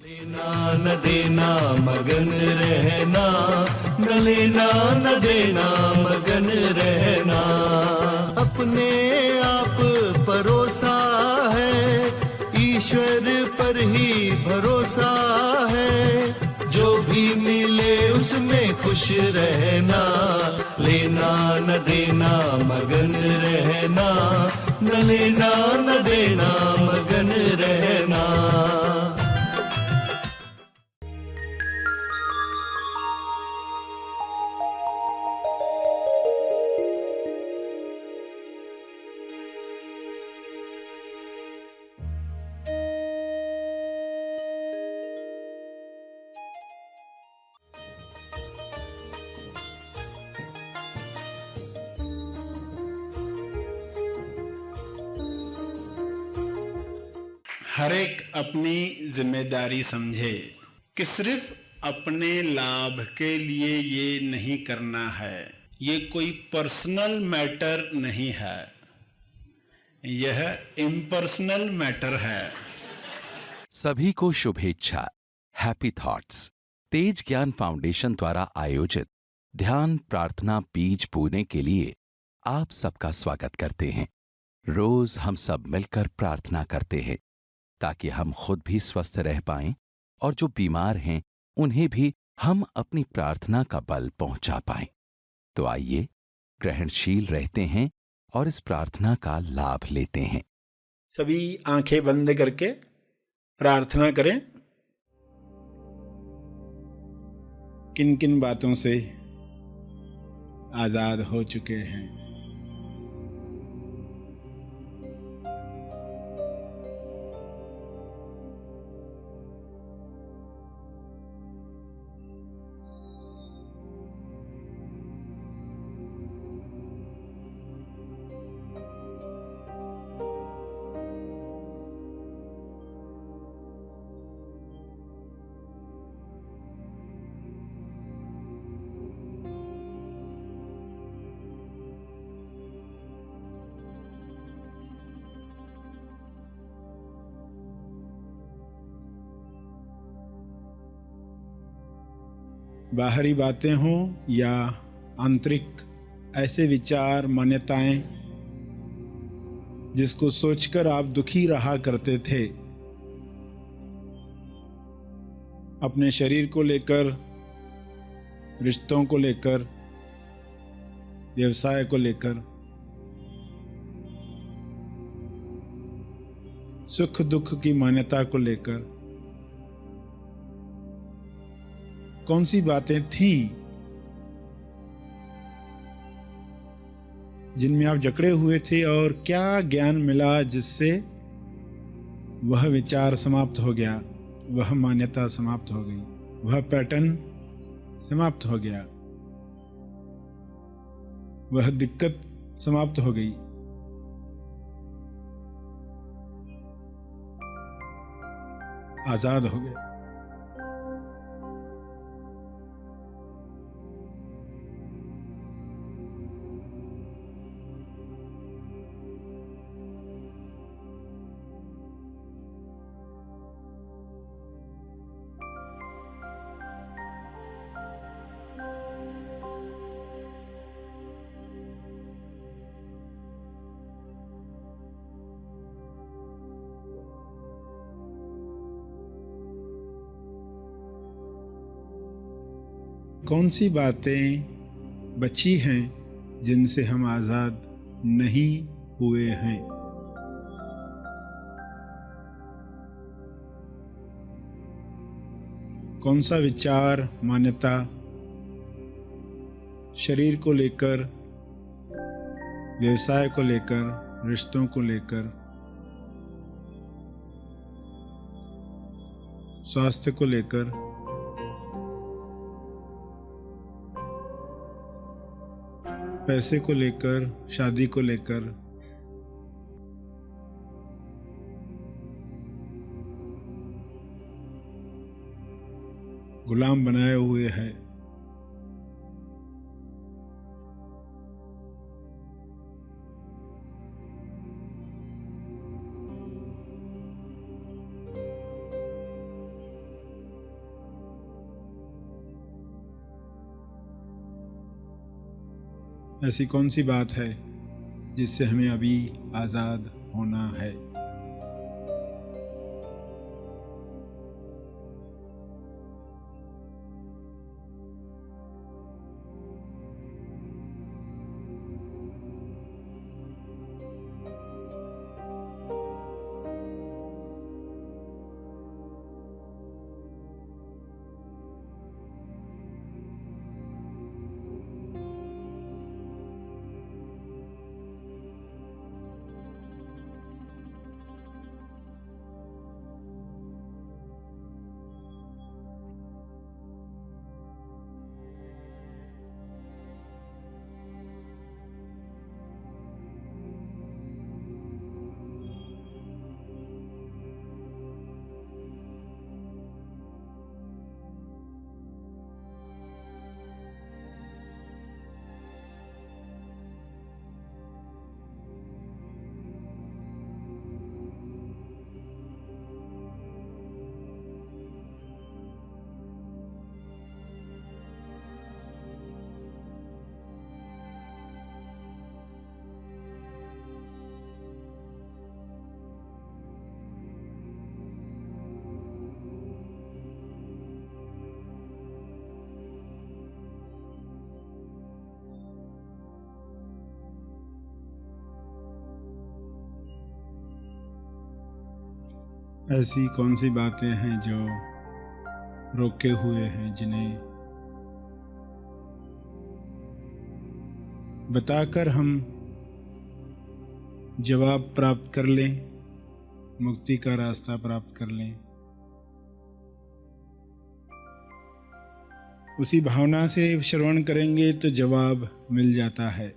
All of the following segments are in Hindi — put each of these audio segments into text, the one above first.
लेना न देना मगन रहना, न लेना न देना मगन रहना। अपने आप परोसा है, ईश्वर पर ही भरोसा है। जो भी मिले उसमें खुश रहना, लेना न देना मगन रहना, न लेना न देना मगन रहना। हर एक अपनी जिम्मेदारी समझे कि सिर्फ अपने लाभ के लिए ये नहीं करना है। ये कोई पर्सनल मैटर नहीं है, यह इम्पर्सनल मैटर है। सभी को शुभेच्छा। हैप्पी थॉट्स तेज ज्ञान फाउंडेशन द्वारा आयोजित ध्यान प्रार्थना बीज बोने के लिए आप सबका स्वागत करते हैं। रोज हम सब मिलकर प्रार्थना करते हैं ताकि हम खुद भी स्वस्थ रह पाएं और जो बीमार हैं उन्हें भी हम अपनी प्रार्थना का बल पहुंचा पाएं। तो आइए ग्रहणशील रहते हैं और इस प्रार्थना का लाभ लेते हैं। सभी आंखें बंद करके प्रार्थना करें। किन किन बातों से आजाद हो चुके हैं। बाहरी बातें हों या आंतरिक ऐसे विचार मान्यताएं जिसको सोचकर आप दुखी रहा करते थे, अपने शरीर को लेकर, रिश्तों को लेकर, व्यवसाय को लेकर, सुख दुख की मान्यता को लेकर कौन सी बातें थीं जिनमें आप जकड़े हुए थे और क्या ज्ञान मिला जिससे वह विचार समाप्त हो गया, वह मान्यता समाप्त हो गई, वह पैटर्न समाप्त हो गया, वह दिक्कत समाप्त हो गई। आजाद हो गए। कौन सी बातें बची हैं जिनसे हम आजाद नहीं हुए हैं? कौन सा विचार मान्यता शरीर को लेकर, व्यवसाय को लेकर, रिश्तों को लेकर, स्वास्थ्य को लेकर, पैसे को लेकर, शादी को लेकर, गुलाम बनाए हुए है? ऐसी कौन सी बात है जिससे हमें अभी आज़ाद होना है? ऐसी कौन सी बातें हैं जो रोके हुए हैं, जिन्हें बताकर हम जवाब प्राप्त कर लें, मुक्ति का रास्ता प्राप्त कर लें? उसी भावना से श्रवण करेंगे तो जवाब मिल जाता है।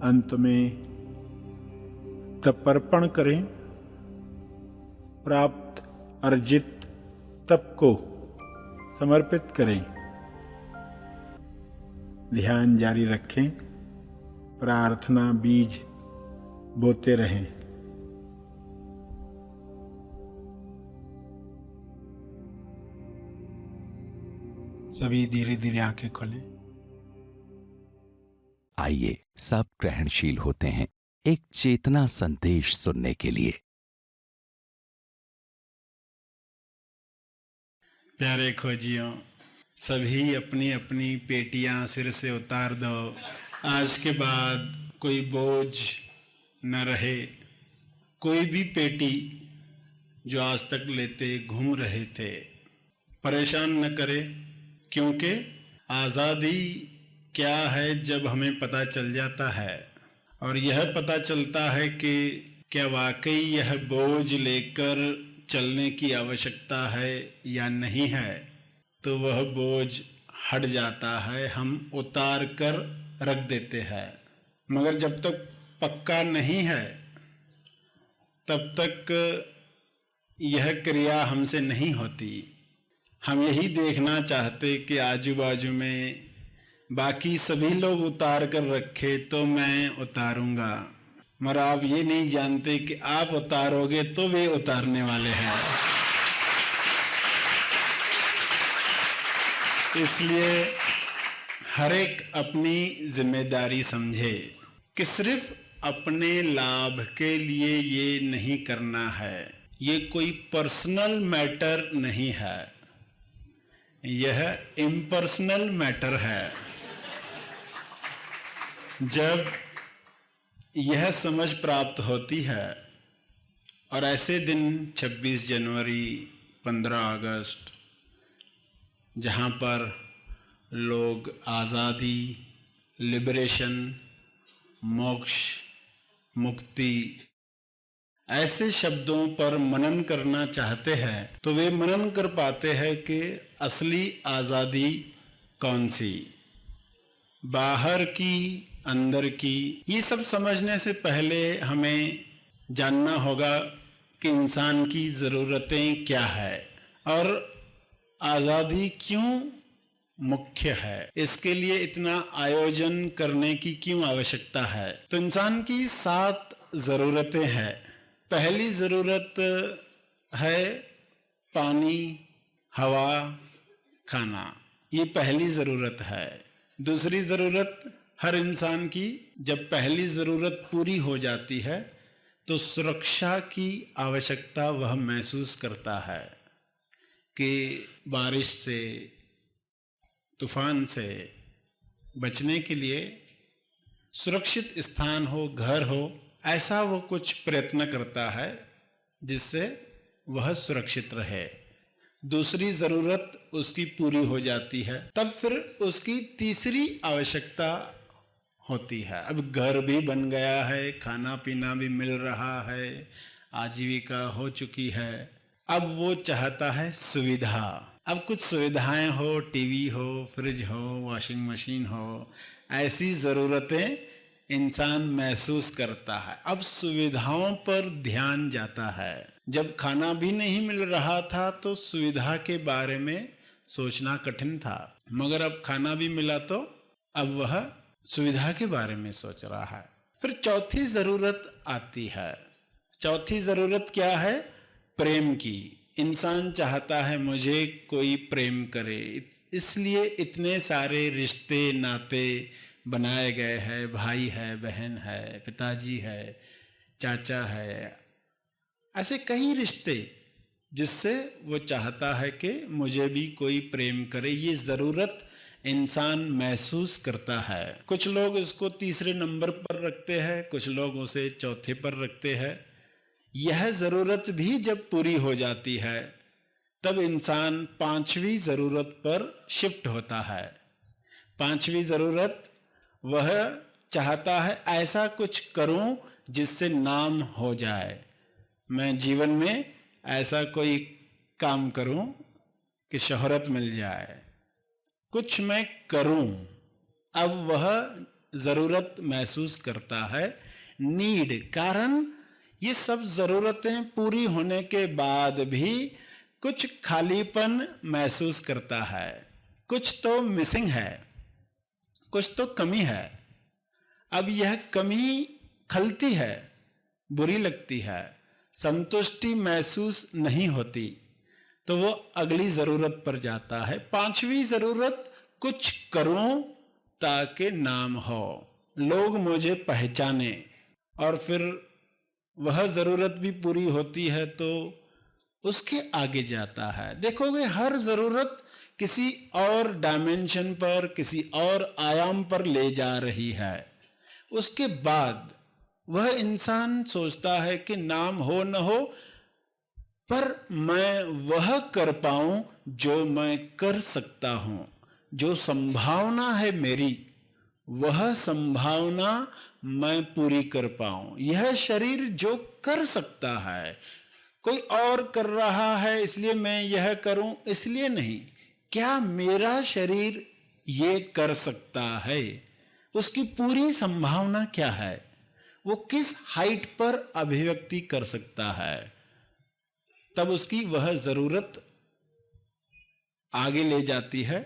अंत में तपर्पण करें, प्राप्त अर्जित तप को समर्पित करें। ध्यान जारी रखें, प्रार्थना बीज बोते रहें। सभी धीरे धीरे आंखें खोलें। आइए सब ग्रहणशील होते हैं एक चेतना संदेश सुनने के लिए। प्यारे खोजियों, सभी अपनी अपनी पेटियां सिर से उतार दो। आज के बाद कोई बोझ न रहे। कोई भी पेटी जो आज तक लेते घूम रहे थे, परेशान न करे, क्योंकि आज़ादी क्या है जब हमें पता चल जाता है, और यह पता चलता है कि क्या वाकई यह बोझ लेकर चलने की आवश्यकता है या नहीं है, तो वह बोझ हट जाता है, हम उतार कर रख देते हैं। मगर जब तक पक्का नहीं है तब तक यह क्रिया हमसे नहीं होती। हम यही देखना चाहते कि आजू बाजू में बाकी सभी लोग उतार कर रखे तो मैं उतारूंगा, मगर आप ये नहीं जानते कि आप उतारोगे तो वे उतारने वाले हैं। इसलिए हर एक अपनी जिम्मेदारी समझे कि सिर्फ अपने लाभ के लिए ये नहीं करना है। ये कोई पर्सनल मैटर नहीं है। यह इम्पर्सनल मैटर है। जब यह समझ प्राप्त होती है, और ऐसे दिन 26 जनवरी, 15 अगस्त, जहाँ पर लोग आज़ादी, लिबरेशन, मोक्ष, मुक्ति ऐसे शब्दों पर मनन करना चाहते हैं, तो वे मनन कर पाते हैं कि असली आज़ादी कौन सी, बाहर की, अंदर की। ये सब समझने से पहले हमें जानना होगा कि इंसान की ज़रूरतें क्या है और आज़ादी क्यों मुख्य है, इसके लिए इतना आयोजन करने की क्यों आवश्यकता है। तो इंसान की 7 ज़रूरतें हैं। पहली ज़रूरत है पानी, हवा, खाना। ये पहली ज़रूरत है। दूसरी ज़रूरत हर इंसान की, जब पहली ज़रूरत पूरी हो जाती है तो सुरक्षा की आवश्यकता वह महसूस करता है कि बारिश से, तूफान से बचने के लिए सुरक्षित स्थान हो, घर हो, ऐसा वो कुछ प्रयत्न करता है जिससे वह सुरक्षित रहे। दूसरी ज़रूरत उसकी पूरी हो जाती है, तब फिर उसकी तीसरी आवश्यकता होती है। अब घर भी बन गया है, खाना पीना भी मिल रहा है, आजीविका हो चुकी है, अब वो चाहता है सुविधा। अब कुछ सुविधाएं हो, टीवी हो, फ्रिज हो, वॉशिंग मशीन हो, ऐसी ज़रूरतें इंसान महसूस करता है। अब सुविधाओं पर ध्यान जाता है। जब खाना भी नहीं मिल रहा था तो सुविधा के बारे में सोचना कठिन था, मगर अब खाना भी मिला तो अब वह सुविधा के बारे में सोच रहा है। फिर चौथी ज़रूरत आती है। चौथी ज़रूरत क्या है? प्रेम की। इंसान चाहता है मुझे कोई प्रेम करे, इसलिए इतने सारे रिश्ते नाते बनाए गए हैं। भाई है, बहन है, पिताजी है, चाचा है, ऐसे कई रिश्ते जिससे वो चाहता है कि मुझे भी कोई प्रेम करे। ये ज़रूरत इंसान महसूस करता है। कुछ लोग इसको तीसरे नंबर पर रखते हैं, कुछ लोग उसे चौथे पर रखते हैं। यह ज़रूरत भी जब पूरी हो जाती है तब इंसान 5वीं ज़रूरत पर शिफ्ट होता है। 5वीं ज़रूरत, वह चाहता है ऐसा कुछ करूं जिससे नाम हो जाए। मैं जीवन में ऐसा कोई काम करूं कि शोहरत मिल जाए, कुछ मैं करूं। अब वह ज़रूरत महसूस करता है, नीड। कारण ये सब ज़रूरतें पूरी होने के बाद भी कुछ खालीपन महसूस करता है, कुछ तो मिसिंग है, कुछ तो कमी है। अब यह कमी खलती है, बुरी लगती है, संतुष्टि महसूस नहीं होती, तो वो अगली ज़रूरत पर जाता है। 5वीं ज़रूरत, कुछ करूं ताकि नाम हो, लोग मुझे पहचाने। और फिर वह ज़रूरत भी पूरी होती है तो उसके आगे जाता है। देखोगे हर ज़रूरत किसी और डायमेंशन पर, किसी और आयाम पर ले जा रही है। उसके बाद वह इंसान सोचता है कि नाम हो न हो, पर मैं वह कर पाऊं जो मैं कर सकता हूं। जो संभावना है मेरी, वह संभावना मैं पूरी कर पाऊं। यह शरीर जो कर सकता है, कोई और कर रहा है इसलिए मैं यह करूं, इसलिए नहीं। क्या मेरा शरीर ये कर सकता है? उसकी पूरी संभावना क्या है? वो किस हाइट पर अभिव्यक्ति कर सकता है? तब उसकी वह ज़रूरत आगे ले जाती है।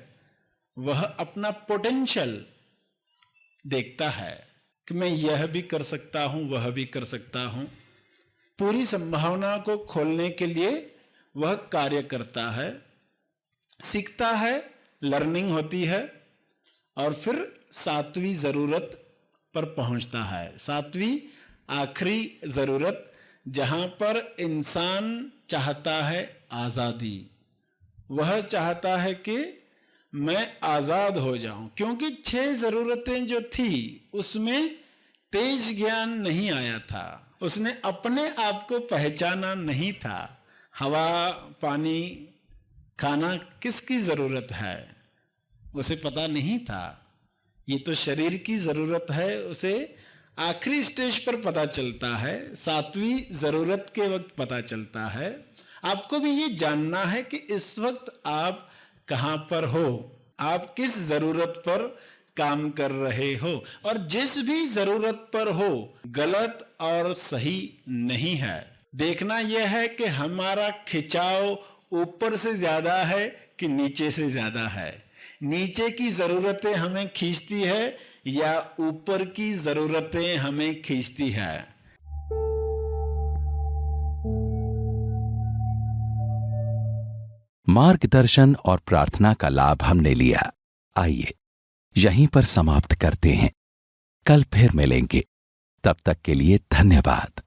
वह अपना पोटेंशियल देखता है कि मैं यह भी कर सकता हूं, वह भी कर सकता हूं। पूरी संभावना को खोलने के लिए वह कार्य करता है, सीखता है, लर्निंग होती है, और फिर 7वीं ज़रूरत पर पहुंचता है। 7वीं आखिरी ज़रूरत, जहां पर इंसान चाहता है आज़ादी। वह चाहता है कि मैं आजाद हो जाऊं, क्योंकि 6 जरूरतें जो थी उसमें तेज ज्ञान नहीं आया था, उसने अपने आप को पहचाना नहीं था। हवा, पानी, खाना किसकी जरूरत है उसे पता नहीं था। ये तो शरीर की जरूरत है, उसे आखिरी स्टेज पर पता चलता है, 7वीं जरूरत के वक्त पता चलता है। आपको भी ये जानना है कि इस वक्त आप कहां पर हो, आप किस जरूरत पर काम कर रहे हो, और जिस भी जरूरत पर हो गलत और सही नहीं है। देखना यह है कि हमारा खिंचाव ऊपर से ज्यादा है कि नीचे से ज्यादा है, नीचे की जरूरतें हमें खींचती है या ऊपर की जरूरतें हमें खींचती है। मार्गदर्शन और प्रार्थना का लाभ हमने लिया। आइए यहीं पर समाप्त करते हैं, कल फिर मिलेंगे। तब तक के लिए धन्यवाद।